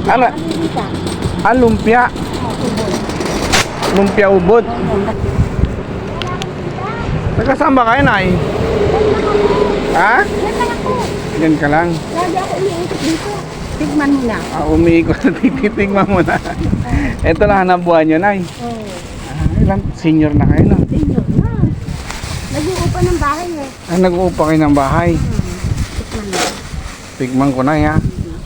Ano? Lumpia. Lumpia ubod. Nagkasama ba kayo, Nay? Ha? Yan ka lang. Lagi ako umiikot dito. Tigman mo na. Umiikot na titigman mo na. Ito lang hanap buhay nyo, Nay. Oo. Ilan? Senior na kayo, no? Tignan na. Nag-uupa ng bahay eh. Nag-uupa kayo ng bahay. Tignan mo. Tikman ko na, ya.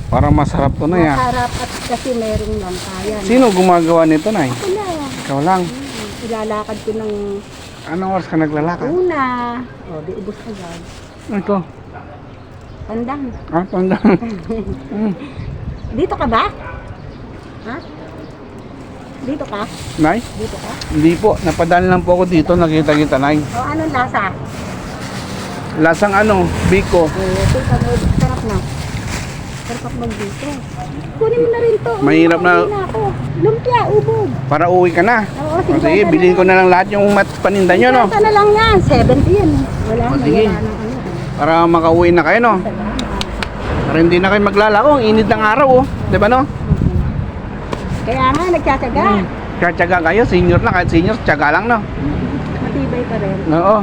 Para masarap to, Nay, ya. Masarap at kasi merong lang kaya. Sino gumagawa nito, Nay? Ako na. Ikaw lang. Ilalakad ko ng Anong oras ka naglalakad? una. O, di ubos agad. Ito. Pandang. Pandang. Dito ka ba? Ha? Dito ka? Nay? Dito ka? Hindi po. Napadaan lang po ako dito. Nakita kita, Nay. O, anong lasa? Lasang ano? Biko. Tika mo. Sarap na. Sarap mag dito. Kunin mo na rin to. Mahirap na. Uwi ako. Lumpia, ubod. Para uwi ka na. Oo, O, sige, bilhin ko na lang lahat yung paninda nyo, no? Ito na lang yan. 70 yan. Wala O, na. sige. Wala na ano. Para makauwi na kayo, no? Para hindi na kayo maglalako. Ang init ng araw, oh. Diba, no? Kaya nga, nagtsatsaga. Tsaga kayo. Senior na. Kahit senior, tsaga lang, no? Matibay pa rin. Oo.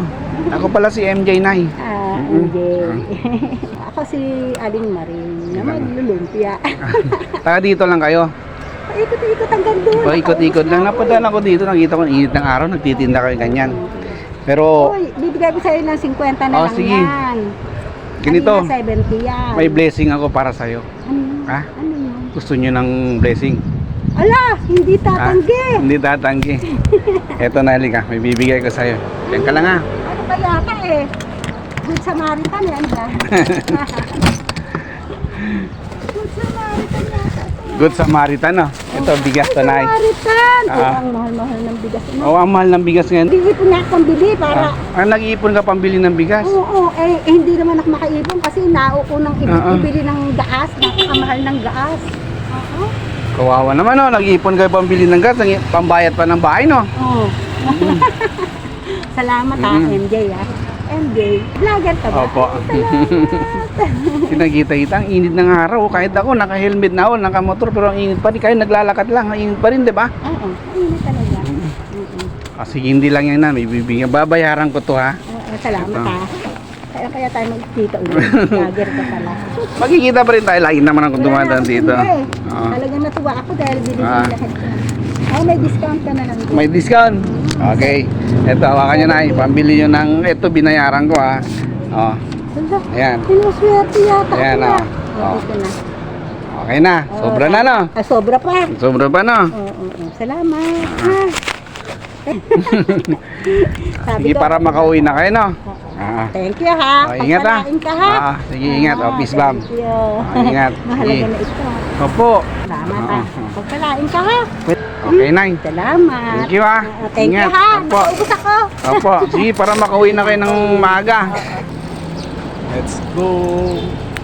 Ako pala si MJ, Nay. Hindi. Ako si Aling Maring na maglulumpia. Taga dito lang kayo. Ikot-ikot hanggang doon. O, ikot-ikot lang. Napadaan ako dito. Nakita ko ang init ng araw. Nagtitinda kayo ganyan. Pero, Uy, bibigay ko sa'yo ng 50 na lang sige. yan. Ganito. Kanina 70 yan. may blessing ako para sa'yo. Ano yun? Ha? Ano yun? Gusto nyo ng blessing? Ala, hindi tatanggi. Hindi tatanggi. Eto na, halika. May bibigay ko sa'yo. Yan ka lang, ha? Ano ba yata eh? Good Samaritan eh, ano ba? Good Samaritan yata. Good Samaritan, no? Ito, bigas to, Nay. Samaritan! Ah. Ang mahal-mahal ng bigas. Oo, ang mahal ng bigas ngayon. Hindi po nga akong bili para... Nag-iipon ka pambili ng bigas? Oo, hindi naman ako makaipon kasi nauunang Oo. ibili ng gaas. Napakamahal ng gaas. Oo. Kawawa naman, no? Nag-iipon kayo pambili ng gas. Pambayad pa ng bahay, no? Oo. Salamat MJ ah. MJ, vlogger ka ba? Opo. Salamat. Kinakita-kita, ang init ng araw. Kahit ako, naka-helmet na ako, naka-motor, pero ang init pa rin. Kayo naglalakad lang, ang init pa rin, di ba? Oo, init talaga. Sige, hindi lang yan na. May bibigyan. Babayaran ko to, ha? Oo, salamat ha. Kaya tayo magkita ulit. Vlogger ka pala. Magkikita pa rin tayo. Lagi naman ako dumadaan dito. Oo. Talagang natuwa ako dahil binili Ah. lahat ko. Ay, may discount ka na lang. May discount. Okay. Ito, hawakan nyo na. Pambili nyo ng, ito, binayaran ko, ha. Oh. Ayan. Sinuswerte yata. Ayan, ako, oh. ah. Ito na. Okay na. Sobra na, no? Sobra pa. Sobra pa, no? Oo. Salamat. Ha? Sabi Sige, ko, para makauwi na kayo, no? thank you ha. Ingat, ha? Pagpalain ka ha. Sige, ingat. Peace bomb. Thank you. Ingat. Mahalaga Sige. na ito. Opo. Salamat ha. Pagpalain ka ha. Okay, Nay. Salamat. Thank you, ha. Thank you Ingat. ha. Opo. Naubos ako. Opo. Sige, para makauwi na kayo ng maaga. Let's go.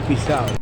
Peace out.